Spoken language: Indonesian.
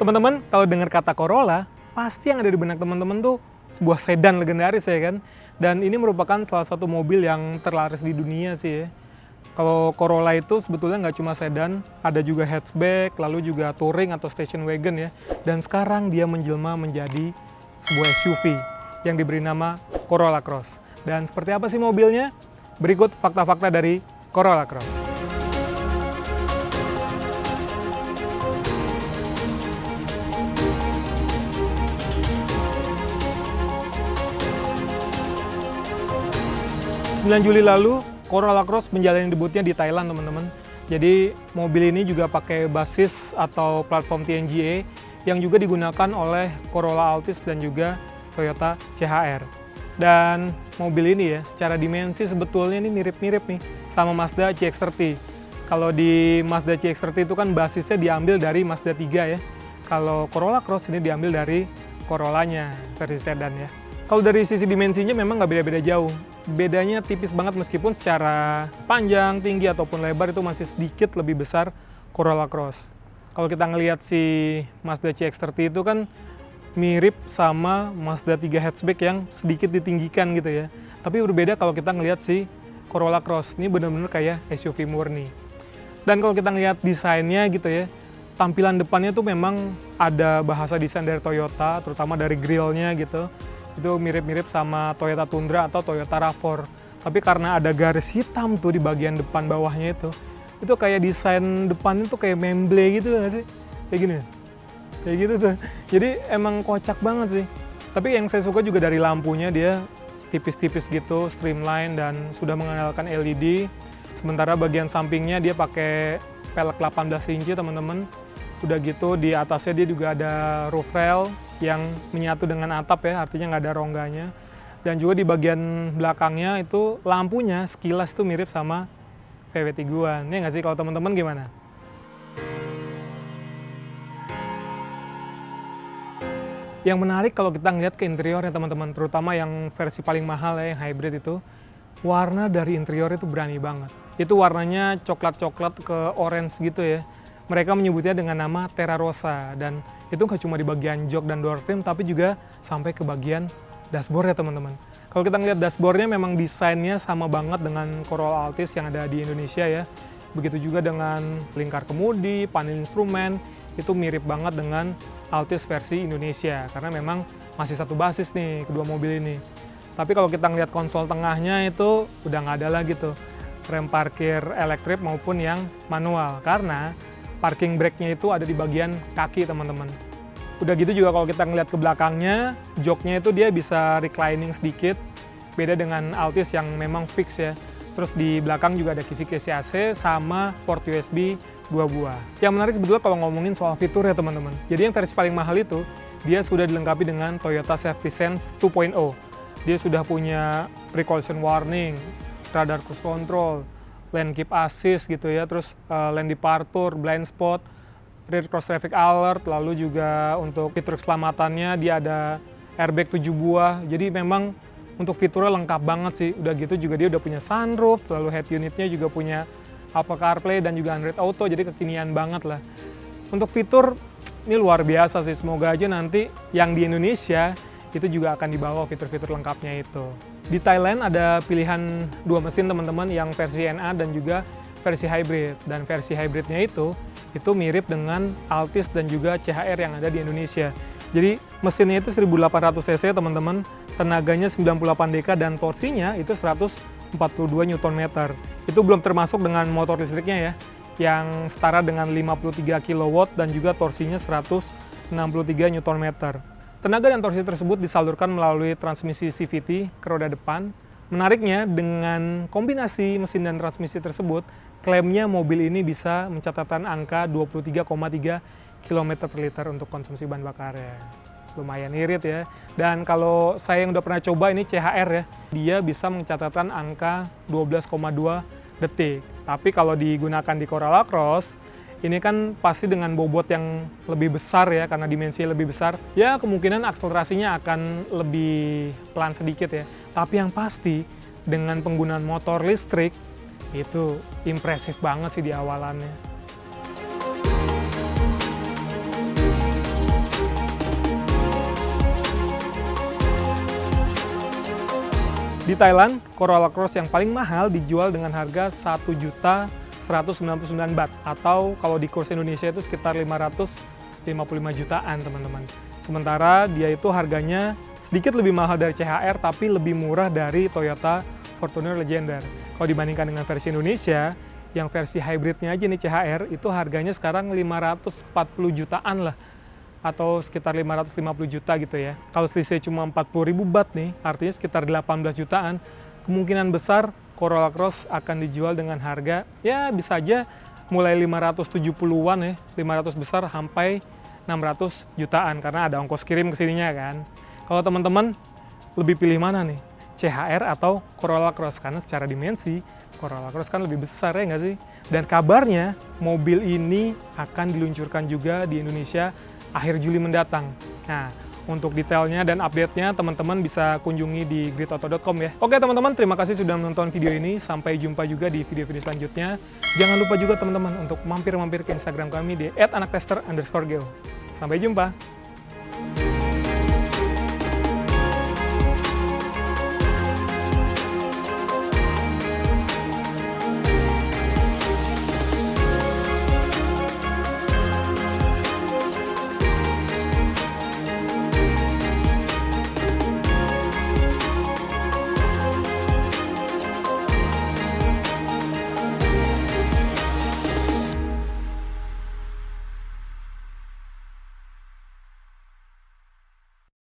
Teman-teman, kalau dengar kata Corolla, pasti yang ada di benak teman-teman tuh sebuah sedan legendaris ya kan. Dan ini merupakan salah satu mobil yang terlaris di dunia sih ya. Kalau Corolla itu sebetulnya nggak cuma sedan, ada juga hatchback, lalu juga touring atau station wagon ya. Dan sekarang dia menjelma menjadi sebuah SUV yang diberi nama Corolla Cross. Dan seperti apa sih mobilnya? Berikut fakta-fakta dari Corolla Cross. Juli lalu, Corolla Cross menjalani debutnya di Thailand, teman-teman. Jadi, mobil ini juga pakai basis atau platform TNGA yang juga digunakan oleh Corolla Altis dan juga Toyota CHR. Dan mobil ini ya, secara dimensi sebetulnya ini mirip-mirip nih sama Mazda CX-30. Kalau di Mazda CX-30 itu kan basisnya diambil dari Mazda 3 ya. Kalau Corolla Cross ini diambil dari Corollanya, versi sedan ya. Kalau dari sisi dimensinya memang nggak beda-beda jauh. Bedanya tipis banget meskipun secara panjang, tinggi, ataupun lebar itu masih sedikit lebih besar Corolla Cross. Kalau kita ngelihat si Mazda CX-30 itu kan mirip sama Mazda 3 hatchback yang sedikit ditinggikan gitu ya. Tapi berbeda kalau kita ngelihat si Corolla Cross. Ini benar-benar kayak SUV murni. Dan kalau kita ngelihat desainnya gitu ya, tampilan depannya tuh memang ada bahasa desain dari Toyota, terutama dari grillnya gitu. Itu mirip-mirip sama Toyota Tundra atau Toyota RAV4. Tapi karena ada garis hitam tuh di bagian depan bawahnya itu kayak desain depannya tuh kayak memble gitu nggak sih? Kayak gini. Kayak gitu tuh. Jadi emang kocak banget sih. Tapi yang saya suka juga dari lampunya, dia tipis-tipis gitu, streamline dan sudah mengandalkan LED. Sementara bagian sampingnya dia pakai velg 18 inci teman-teman. Udah gitu di atasnya dia juga ada roof rail yang menyatu dengan atap ya, artinya nggak ada rongganya. Dan juga di bagian belakangnya itu lampunya sekilas tuh mirip sama VW Tiguan. Ini nggak sih kalau teman-teman gimana? Yang menarik kalau kita ngeliat ke interiornya teman-teman, terutama yang versi paling mahal ya, yang hybrid itu, warna dari interior itu berani banget. Itu warnanya coklat-coklat ke orange gitu ya. Mereka menyebutnya dengan nama Terra Rosa, dan itu nggak cuma di bagian jok dan door trim, tapi juga sampai ke bagian dashboard ya teman-teman. Kalau kita ngeliat dashboardnya memang desainnya sama banget dengan Corolla Altis yang ada di Indonesia ya. Begitu juga dengan lingkar kemudi, panel instrumen, itu mirip banget dengan Altis versi Indonesia, karena memang masih satu basis nih kedua mobil ini. Tapi kalau kita ngeliat konsol tengahnya itu udah nggak ada lagi tuh rem parkir elektrik maupun yang manual, karena parking brake-nya itu ada di bagian kaki teman-teman. Udah gitu juga kalau kita ngeliat ke belakangnya, joknya itu dia bisa reclining sedikit, beda dengan Altis yang memang fix ya. Terus di belakang juga ada kisi-kisi AC sama port USB 2 buah. Yang menarik sebetulnya kalau ngomongin soal fitur ya teman-teman. Jadi yang versi paling mahal itu, dia sudah dilengkapi dengan Toyota Safety Sense 2.0. Dia sudah punya pre-collision warning, radar cruise control, lane keep assist gitu ya, terus lane departure, blind spot, rear cross traffic alert, lalu juga untuk fitur keselamatannya dia ada airbag 7 buah. Jadi memang untuk fiturnya lengkap banget sih. Udah gitu juga dia udah punya sunroof, lalu head unitnya juga punya Apple CarPlay dan juga Android Auto, jadi kekinian banget lah. Untuk fitur ini luar biasa sih, semoga aja nanti yang di Indonesia itu juga akan dibawa fitur-fitur lengkapnya itu. Di Thailand ada pilihan dua mesin teman-teman, yang versi NA dan juga versi hybrid. Dan versi hybridnya itu mirip dengan Altis dan juga CHR yang ada di Indonesia. Jadi mesinnya itu 1800 cc teman-teman, tenaganya 98 dk dan torsinya itu 142 Nm. Itu belum termasuk dengan motor listriknya ya, yang setara dengan 53 kW dan juga torsinya 163 Nm. Tenaga dan torsi tersebut disalurkan melalui transmisi CVT ke roda depan. Menariknya, dengan kombinasi mesin dan transmisi tersebut, klaimnya mobil ini bisa mencatatkan angka 23,3 km per liter untuk konsumsi bahan bakarnya. Lumayan irit ya. Dan kalau saya yang udah pernah coba ini CHR ya, dia bisa mencatatkan angka 12,2 detik. Tapi kalau digunakan di Corolla Cross, ini kan pasti dengan bobot yang lebih besar ya, karena dimensinya lebih besar. Ya kemungkinan akselerasinya akan lebih pelan sedikit ya. Tapi yang pasti dengan penggunaan motor listrik itu impresif banget sih di awalannya. Di Thailand, Corolla Cross yang paling mahal dijual dengan harga 1.199 baht, atau kalau di kurs Indonesia itu sekitar 555 jutaan, teman-teman. Sementara dia itu harganya sedikit lebih mahal dari CHR, tapi lebih murah dari Toyota Fortuner Legender. Kalau dibandingkan dengan versi Indonesia, yang versi hybridnya aja nih CHR, itu harganya sekarang 540 jutaan lah, atau sekitar 550 juta gitu ya. Kalau selisih cuma 40.000 baht nih, artinya sekitar 18 jutaan, kemungkinan besar Corolla Cross akan dijual dengan harga, ya bisa aja mulai 570-an ya, 500 besar sampai 600 jutaan, karena ada ongkos kirim ke sininya kan. Kalau teman-teman lebih pilih mana nih? CHR atau Corolla Cross? Karena secara dimensi, Corolla Cross kan lebih besar ya nggak sih? Dan kabarnya mobil ini akan diluncurkan juga di Indonesia akhir Juli mendatang. Nah, untuk detailnya dan update-nya teman-teman bisa kunjungi di gridauto.com ya. Oke teman-teman, terima kasih sudah menonton video ini. Sampai jumpa juga di video-video selanjutnya. Jangan lupa juga teman-teman untuk mampir-mampir ke Instagram kami di @anaktester_geo. Sampai jumpa.